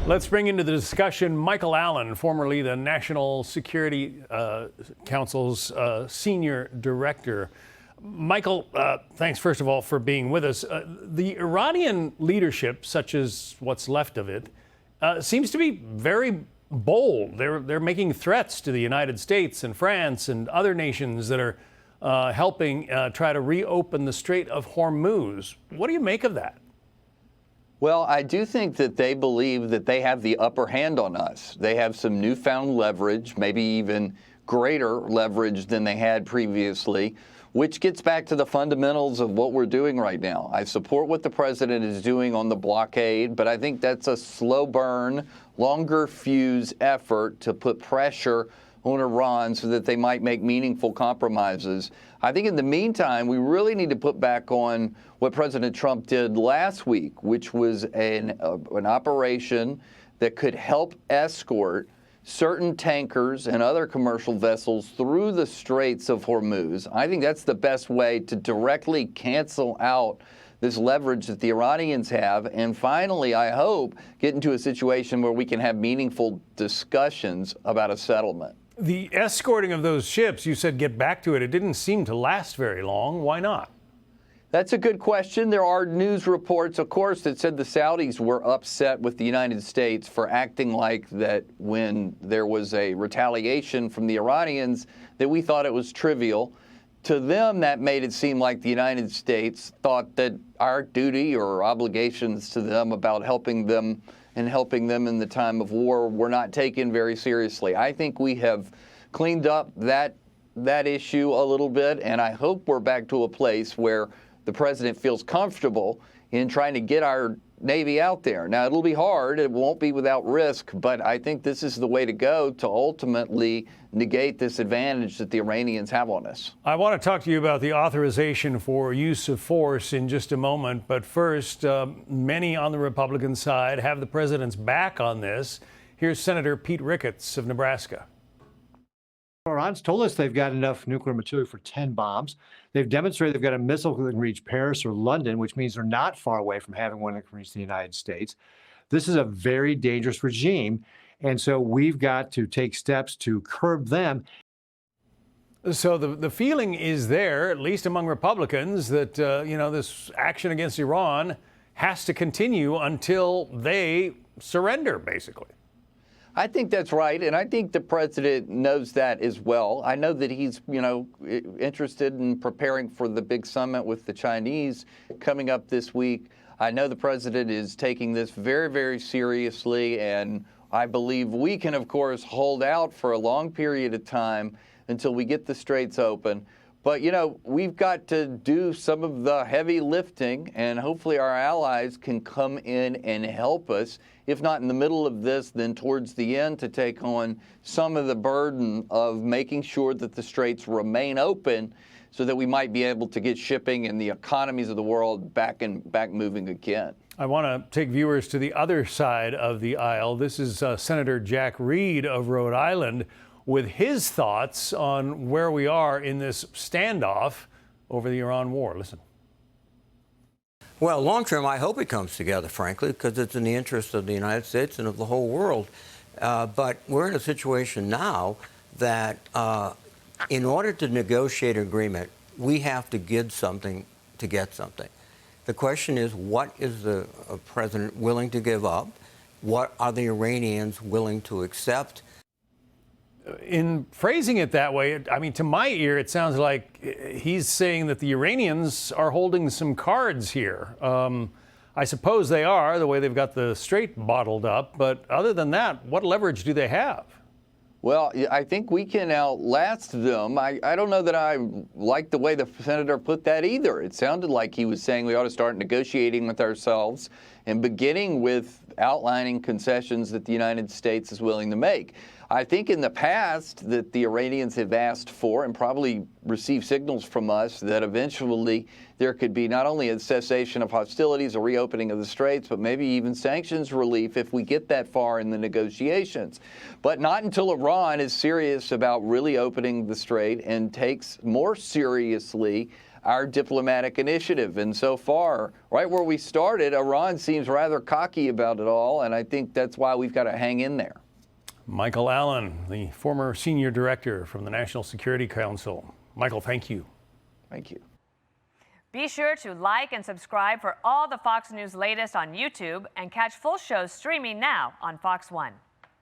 Let's bring into the discussion Michael Allen, formerly the National Security Council's senior director. Michael, thanks first of all for being with us. The Iranian leadership, such as what's left of it, seems to be very bold. They're making threats to the United States and France and other nations that are helping try to reopen the Strait of Hormuz. What do you make of that? Well, I do think that they believe that they have the upper hand on us. They have some newfound leverage, maybe even greater leverage than they had previously, which gets back to the fundamentals of what we're doing right now. I support what the president is doing on the blockade, but I think that's a slow burn, longer fuse effort to put pressure on Iran so that they might make meaningful compromises. I think in the meantime, we really need to put back on what President Trump did last week, which was an operation that could help escort certain tankers and other commercial vessels through the Straits of Hormuz. I think that's the best way to directly cancel out this leverage that the Iranians have, and finally, I hope, get into a situation where we can have meaningful discussions about a settlement. The escorting of those ships, you said get back to it. It didn't seem to last very long. Why not? That's a good question. There are news reports, of course, that said the Saudis were upset with the United States for acting like that when there was a retaliation from the Iranians, that we thought it was trivial. To them, that made it seem like the United States thought that our duty or obligations to them about helping them in the time of war were not taken very seriously. I think we have cleaned up that issue a little bit, and I hope we're back to a place where the president feels comfortable in trying to get our Navy out there. Now, it'll be hard. It won't be without risk, but I think this is the way to go to ultimately negate this advantage that the Iranians have on us. I want to talk to you about the authorization for use of force in just a moment, but first, many on the Republican side have the president's back on this. Here's Senator Pete Ricketts of Nebraska. Iran's told us they've got enough nuclear material for 10 bombs. They've demonstrated they've got a missile that can reach Paris or London, which means they're not far away from having one that can reach the United States. This is a very dangerous regime, and so we've got to take steps to curb them. So the feeling is there, at least among Republicans, that this action against Iran has to continue until they surrender, basically. I think that's right, and I think the president knows that as well. I know that he's, interested in preparing for the big summit with the Chinese coming up this week. I know the president is taking this very, very seriously, and I believe we can, of course, hold out for a long period of time until we get the straits open. But, we've got to do some of the heavy lifting, and hopefully our allies can come in and help us, if not in the middle of this, then towards the end, to take on some of the burden of making sure that the straits remain open so that we might be able to get shipping and the economies of the world back moving again. I want to take viewers to the other side of the aisle. This is Senator Jack Reed of Rhode Island, with his thoughts on where we are in this standoff over the Iran war. Listen. Well, long term, I hope it comes together, frankly, because it's in the interest of the United States and of the whole world. But we're in a situation now that in order to negotiate an agreement, we have to give something to get something. The question is, what is the president willing to give up? What are the Iranians willing to accept? In phrasing it that way, I mean, to my ear, it sounds like he's saying that the Iranians are holding some cards here. I suppose they are, the way they've got the strait bottled up. But other than that, what leverage do they have? Well, I think we can outlast them. I don't know that I like the way the senator put that either. It sounded like he was saying we ought to start negotiating with ourselves and beginning with outlining concessions that the United States is willing to make. I think in the past that the Iranians have asked for and probably received signals from us that eventually there could be not only a cessation of hostilities, a reopening of the straits, but maybe even sanctions relief if we get that far in the negotiations. But not until Iran is serious about really opening the strait and takes more seriously our diplomatic initiative. And so far, right where we started, Iran seems rather cocky about it all, and I think that's why we've got to hang in there. Michael Allen, the former senior director from the National Security Council. Michael, thank you. Thank you. Be sure to like and subscribe for all the Fox News latest on YouTube and catch full shows streaming now on Fox One.